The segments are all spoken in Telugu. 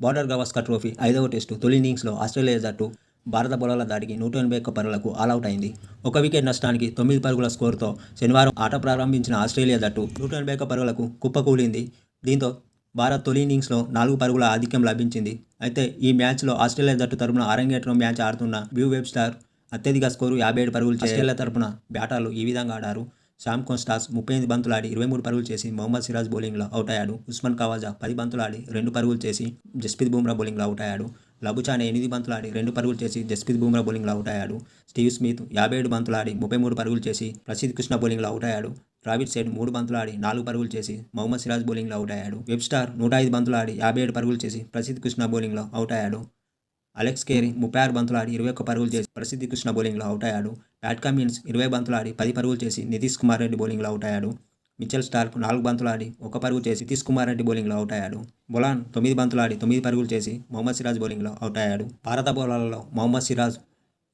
బార్డర్ గవాస్కర్ ట్రోఫీ 5వ టెస్టు తొలి ఇన్నింగ్స్లో ఆస్ట్రేలియా జట్టు భారత బౌలర్ల దాడికి 181 పరుగులకు ఆలౌట్ అయింది. ఒక వికెట్ నష్టానికి 9 పరుగుల స్కోరుతో శనివారం ఆట ప్రారంభించిన ఆస్ట్రేలియా జట్టు 181 పరుగులకు కుప్పకూలింది. దీంతో భారత్ తొలి ఇన్నింగ్స్లో 4 పరుగుల ఆధిక్యం లభించింది. అయితే ఈ మ్యాచ్లో ఆస్ట్రేలియా జట్టు తరపున అరంగేట్రం మ్యాచ్ ఆడుతున్న బ్యూ వెబ్స్టర్ అత్యధిక స్కోరు 57 పరుగులు చేసి ఆస్ట్రేలియా తరపున బ్యాటర్లు ఈ విధంగా ఆడారు. శామ్ కాన్స్టాస్ 38 బంతులాడి 23 పరుగులు చేసి మొహమ్మద్ సిరాజ్ బౌలింగ్లో అవుట్ అయ్యాడు. ఉస్మాన్ ఖవాజా 10 బంతులాడి 2 పరుగులు చేసి జస్ప్రీత్ బుమ్రా బౌలింగ్లో అవుట్ అయ్యాడు. లబుచానే 8 బంతులాడి 2 పరుగులు చేసి జస్ప్రీత్ బుమ్రా బౌలింగ్లో అవుట్ అయ్యాడు. స్టీవ్ స్మిత్ 57 బంతులాడి 33 పరుగులు చేసి ప్రసిద్ధ్ కృష్ణ బౌలింగ్లో అవుట్ అయ్యాడు. రాబిట్ సెడ్ 3 బంతులాడి 4 పరుగులు చేసి మొహమ్మద్ సిరాజ్ బౌలింగ్లో అవుట్ అయ్యాడు. వెబ్స్టార్ 105 బంతులాడి 57 పరుగులు చేసి ప్రసిద్ధ్ కృష్ణ బౌలింగ్లో అవుట్ అయ్యాడు. అలెక్స్ కేరీ 36 బంతులాడి 21 పరుగులు చేసి ప్రసిద్ధ్ కృష్ణ బౌలింగ్లో అవుట్ అయ్యాడు. ప్యాట్ కమిన్స్ 20 బంతులాడి 10 పరుగులు చేసి నితీష్ కుమార్ రెడ్డి బౌలింగ్లో అవుట్ అయ్యాడు. మిచెల్ స్టార్క్ 4 బంతులాడి 1 పరుగు చేసి నితీష్ కుమార్ రెడ్డి బౌలింగ్లో అవుట్ అయ్యాడు. బొలాన్ 9 బంతులాడి 9 పరుగులు చేసి మొహమ్మద్ సిరాజ్ బౌలింగ్లో అవుట్ అయ్యాడు. భారత బౌలర్లలో మొహమ్మద్ సిరాజ్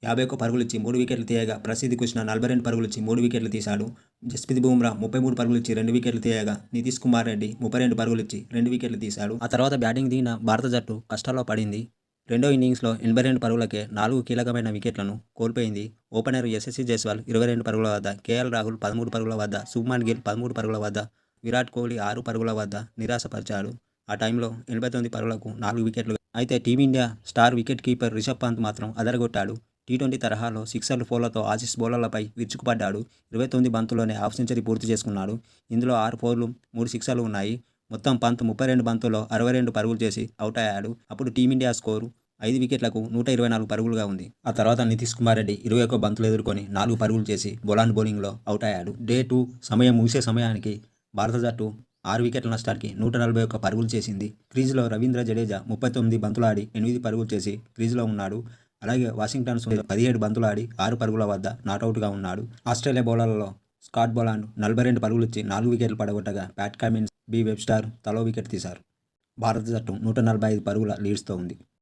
51 పరుగులు ఇచ్చి 3 వికెట్లు తీయగా ప్రసిద్ధ్ కృష్ణ 42 పరుగులు ఇచ్చి 3 వికెట్లు తీశాడు. జస్ప్రీత్ బుమ్రా 33 పరుగులు ఇచ్చి 2 వికెట్లు తీయగా నితీష్ కుమార్ రెడ్డి 32 పరుగులు ఇచ్చి 2 వికెట్లు తీశాడు. ఆ తర్వాత బ్యాటింగ్ దిగిన భారత జట్టు కష్టాల్లో పడింది. రెండో ఇన్నింగ్స్లో 82 పరుగులకే 4 కీలకమైన వికెట్లను కోల్పోయింది. ఓపెనర్ యశస్వి జైస్వాల్ 22 పరుగుల వద్ద, కేఎల్ రాహుల్ 13 పరుగుల వద్ద, శుభ్మన్ గిల్ 13 పరుగుల వద్ద, విరాట్ కోహ్లీ 6 పరుగుల వద్ద నిరాశపరిచాడు. ఆ టైంలో 89 పరుగులకు 4 వికెట్లు. అయితే team India star wicket keeper Rishabh Pant మాత్రం అదరగొట్టాడు. టీ20 తరహాలో సిక్సర్లు, ఫోర్లతో ఆసీస్ బౌలర్లపై విరుచుకుపడ్డాడు. 29 బంతుల్లోనే హాఫ్ సెంచరీ పూర్తి చేసుకున్నాడు. ఇందులో 6 ఫోర్లు 3 సిక్సర్లు ఉన్నాయి. మొత్తం పంత్ 32 బంతుల్లో 62 పరుగులు చేసి అవుట్ అయ్యాడు. అప్పుడు టీమిండియా స్కోరు 5 వికెట్లకు 124 పరుగులుగా ఉంది. ఆ తర్వాత నితీష్ కుమార్ రెడ్డి 21 బంతులు ఎదుర్కొని 4 పరుగులు చేసి బొలాన్ బౌలింగ్లో అవుట్ అయ్యాడు. డే 2 సమయం ముగిసే సమయానికి భారత జట్టు 6 వికెట్ల నష్టానికి 141 పరుగులు చేసింది. క్రీజులో రవీంద్ర జడేజా 39 బంతులాడి 8 పరుగులు చేసి క్రీజులో ఉన్నాడు. అలాగే వాషింగ్టన్ సుందర్ 17 బంతులాడి 6 పరుగుల వద్ద నాటౌట్గా ఉన్నాడు. ఆస్ట్రేలియా బౌలర్లలో స్కాట్ బొలాండ్ 42 పరుగులు ఇచ్చి 4 వికెట్లు పడగొట్టగా ప్యాట్ కమిన్స్, బి వెబ్స్టార్ తలో వికెట్ తీశారు. భారత జట్టు 145 పరుగుల లీడ్స్తో ఉంది.